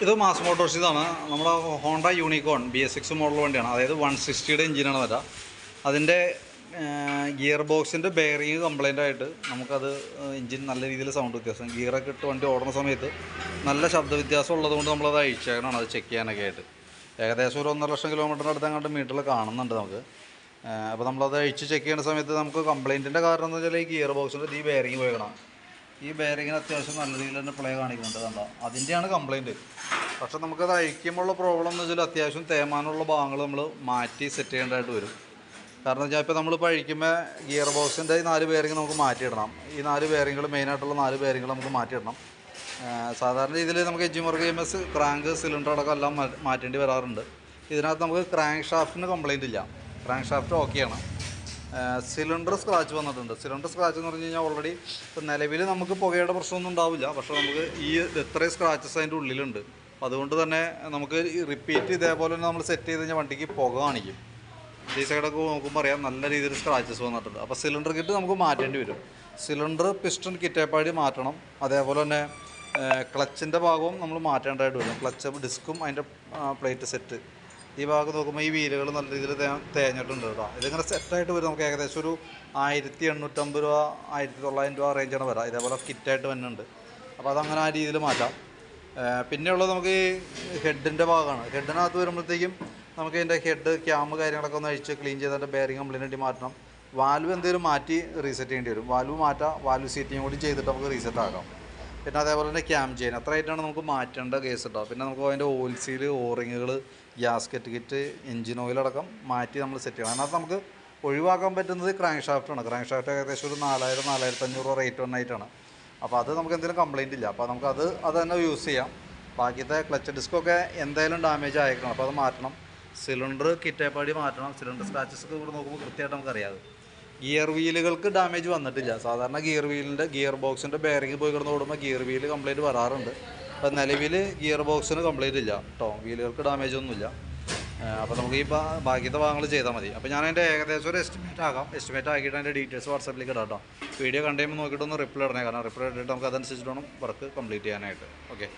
ഇത് മാസ് മോട്ടോഴ്സിന്നാണ്. നമ്മുടെ Honda unicorn BS6 model വണ്ടിയാണ്. അതായത് 160യുടെ എഞ്ചിനാണ് വരിക. അതിൻ്റെ ഗിയർ ബോക്സിൻ്റെ ബെയറിങ് കംപ്ലൈൻ്റ് ആയിട്ട് നമുക്കത് എഞ്ചിൻ നല്ല രീതിയിൽ സൗണ്ട് വ്യത്യാസം, ഗിയറൊക്കെ ഇട്ട് വണ്ടി ഓടുന്ന സമയത്ത് നല്ല ശബ്ദ വ്യത്യാസം ഉള്ളതുകൊണ്ട് നമ്മളത് അഴിച്ചേക്കണമാണ് അത് ചെക്ക് ചെയ്യാനൊക്കെ ആയിട്ട്. ഏകദേശം ഒരു 1.5 ലക്ഷം കിലോമീറ്ററിൻ്റെ അടുത്ത് അങ്ങോട്ട് മീറ്ററിൽ കാണുന്നുണ്ട് നമുക്ക്. അപ്പോൾ നമ്മളത് അഴിച്ച് ചെക്ക് ചെയ്യുന്ന സമയത്ത് നമുക്ക് കംപ്ലൈൻറ്റിൻ്റെ കാരണം എന്ന് വെച്ചാൽ ഈ ഗിയർ ബോക്സിൻ്റെ ഈ ബെയറിങ് പോയണം. ഈ ബെയറിങ്ങിന് അത്യാവശ്യം നല്ല രീതിയിൽ തന്നെ പ്ലേ കാണിക്കുന്നുണ്ട്, കണ്ടോ, അതിൻ്റെയാണ് കംപ്ലൈൻറ്റ്. പക്ഷെ നമുക്കത് അഴിക്കുമ്പോഴുള്ള പ്രോബ്ലം എന്ന് വെച്ചാൽ അത്യാവശ്യം തേമാനുള്ള ഭാഗങ്ങൾ നമ്മൾ മാറ്റി സെറ്റ് ചെയ്യേണ്ടതായിട്ട് വരും. കാരണം വെച്ചാൽ ഇപ്പോൾ നമ്മളിപ്പോൾ അഴിക്കുമ്പോൾ ഗിയർ ബോക്സിൻ്റെ ഈ 4 ബെയറിങ് നമുക്ക് മാറ്റിയിടണം. ഈ 4 ബെയറിങ്ങൾ മെയിനായിട്ടുള്ള 4 ബെയറിങ്ങൾ നമുക്ക് മാറ്റിയിടണം. സാധാരണ രീതിയിൽ നമുക്ക് എഞ്ചിൻ വർക്ക് ചെയ്യുമ്പോൾ ക്രാങ്ക്, സിലിണ്ടർ അടക്കം എല്ലാം മാറ്റേണ്ടി വരാറുണ്ട്. ഇതിനകത്ത് നമുക്ക് ക്രാങ്ക് ഷാഫ്റ്റിന് കംപ്ലൈൻറ്റ് ഇല്ല, ക്രാങ്ക് ഷാഫ്റ്റ് ഓക്കെയാണ്. സിലിണ്ടർ സ്ക്രാച്ച് വന്നിട്ടുണ്ട്. സിലിണ്ടർ സ്ക്രാച്ച് എന്ന് പറഞ്ഞു കഴിഞ്ഞാൽ ഓൾറെഡി ഇപ്പോൾ നിലവിൽ നമുക്ക് പുകയുടെ പ്രശ്നമൊന്നും ഉണ്ടാവില്ല. പക്ഷേ നമുക്ക് ഈ ഇത്രയും സ്ക്രാച്ചസ് അതിൻ്റെ ഉള്ളിലുണ്ട്. അപ്പോൾ അതുകൊണ്ട് തന്നെ നമുക്ക് റിപ്പീറ്റ് ഇതേപോലെ തന്നെ നമ്മൾ സെറ്റ് ചെയ്ത് കഴിഞ്ഞാൽ വണ്ടിക്ക് പുക കാണിക്കും. ഈ സൈഡൊക്കെ നോക്കുമ്പോൾ അറിയാം നല്ല രീതിയിൽ സ്ക്രാച്ചസ് വന്നിട്ടുണ്ട്. അപ്പോൾ സിലിണ്ടർ കിറ്റ് നമുക്ക് മാറ്റേണ്ടി വരും. സിലിണ്ടർ പിസ്റ്റൺ കിറ്റേപ്പാടി മാറ്റണം. അതേപോലെ തന്നെ ക്ലച്ചിൻ്റെ ഭാഗവും നമ്മൾ മാറ്റേണ്ടതായിട്ട് വരും. ക്ലച്ച് ഡിസ്കും അതിൻ്റെ പ്ലേറ്റ് സെറ്റ് ഈ ഭാഗം നോക്കുമ്പോൾ ഈ വീലുകൾ നല്ല രീതിയിൽ തേഞ്ഞിട്ടുണ്ട് കേട്ടോ. ഇതിങ്ങനെ സെറ്റായിട്ട് വരും. നമുക്ക് ഏകദേശം ഒരു 1850 രൂപ 1900 രൂപ റേഞ്ചാണ് വരാം. ഇതേപോലെ കിറ്റായിട്ട് വരുന്നുണ്ട്. അപ്പോൾ അതങ്ങനെ ആ രീതിയിൽ മാറ്റാം. പിന്നെയുള്ളത് നമുക്ക് ഈ ഹെഡിൻ്റെ ഭാഗമാണ്. ഹെഡിനകത്ത് വരുമ്പോഴത്തേക്കും നമുക്ക് ഇതിൻ്റെ ഹെഡ് ക്യാമ് കാര്യങ്ങളൊക്കെ ഒന്ന് അഴിച്ച് ക്ലീൻ ചെയ്തിട്ട് ബെയറിങ് കംപ്ലൈൻറ്റ് മാറ്റണം. വാൽവ് എന്തെങ്കിലും മാറ്റി റീസെറ്റ് ചെയ്യേണ്ടി വരും. വാൽവ് മാറ്റാം, വാൽവ് സീറ്റിങ് കൂടി ചെയ്തിട്ട് നമുക്ക് റീസെറ്റ് ആക്കാം. പിന്നെ അതേപോലെ തന്നെ ക്യാം ചെയിൻ അത്രയായിട്ടാണ് നമുക്ക് മാറ്റേണ്ട കേസ് ഉണ്ടാവും. പിന്നെ നമുക്ക് അതിൻ്റെ ഓയിൽ സീൽ, ഓറിങ്ങുകൾ, ഗ്യാസ്കറ്റ് കിറ്റ്, എഞ്ചിൻ ഓയിലടക്കം മാറ്റി നമ്മൾ സെറ്റ് ചെയ്യണം. അതിനകത്ത് നമുക്ക് ഒഴിവാക്കാൻ പറ്റുന്നത് ക്രാങ്ക് ഷാഫ്റ്റാണ്. ക്രാങ്ക് ഷാഫ്റ്റ് ഏകദേശം ഒരു 4000-4500 രൂപ റേറ്റ് വന്നായിട്ടാണ്. അപ്പോൾ അത് നമുക്ക് എന്തെങ്കിലും കംപ്ലൈൻറ്റ് ഇല്ല. അപ്പോൾ നമുക്ക് അത് തന്നെ യൂസ് ചെയ്യാം. ബാക്കിയത്തെ ക്ലച്ച് ഡിസ്കൊക്കെ എന്തായാലും ഡാമേജ് ആയിരിക്കണം. അപ്പോൾ അത് മാറ്റണം. സിലിണ്ടർ കിറ്റേപ്പാടി മാറ്റണം. സിലിണ്ടർ സ്ക്രാച്ചസ് ഒക്കെ ഇവിടെ നോക്കുമ്പോൾ കൃത്യമായിട്ട് നമുക്കറിയാം. ഗിയർ വീലുകൾക്ക് ഡാമേജ് വന്നിട്ടില്ല. സാധാരണ ഗിയർ ബോക്സിൻ്റെ ബെയറിങ് പോയി കിടന്ന് ഓടുമ്പോൾ ഗിയർ വീല് കംപ്ലൈൻറ്റ് വരാറുണ്ട്. അപ്പോൾ നിലവിൽ ഗിയർ ബോക്സിന് കംപ്ലൈൻറ്റ് ഇല്ല കേട്ടോ, വീലുകൾക്ക് ഡാമേജ് ഒന്നുമില്ല. അപ്പോൾ നമുക്ക് ഈ ബാക്കിയത്തെ ഭാഗങ്ങൾ ചെയ്താൽ മതി. അപ്പോൾ ഞാൻ അതിൻ്റെ ഏകദേശം ഒരു എസ്റ്റിമേറ്റ് ആക്കിയിട്ട് അതിൻ്റെ ഡീറ്റെയിൽസ് വാട്സാപ്പിലേക്ക് ഇടാം കേട്ടോ. വീഡിയോ കണ്ടുകഴിയുമ്പോൾ നോക്കിയിട്ടൊന്ന് റിപ്ലൈ ഇടണേ. കാരണം റിപ്ലൈ ഇട്ടിട്ട് നമുക്ക് അതനുസരിച്ചിട്ട് വേണം വർക്ക് കംപ്ലീറ്റ് ചെയ്യാനായിട്ട്. ഓക്കെ.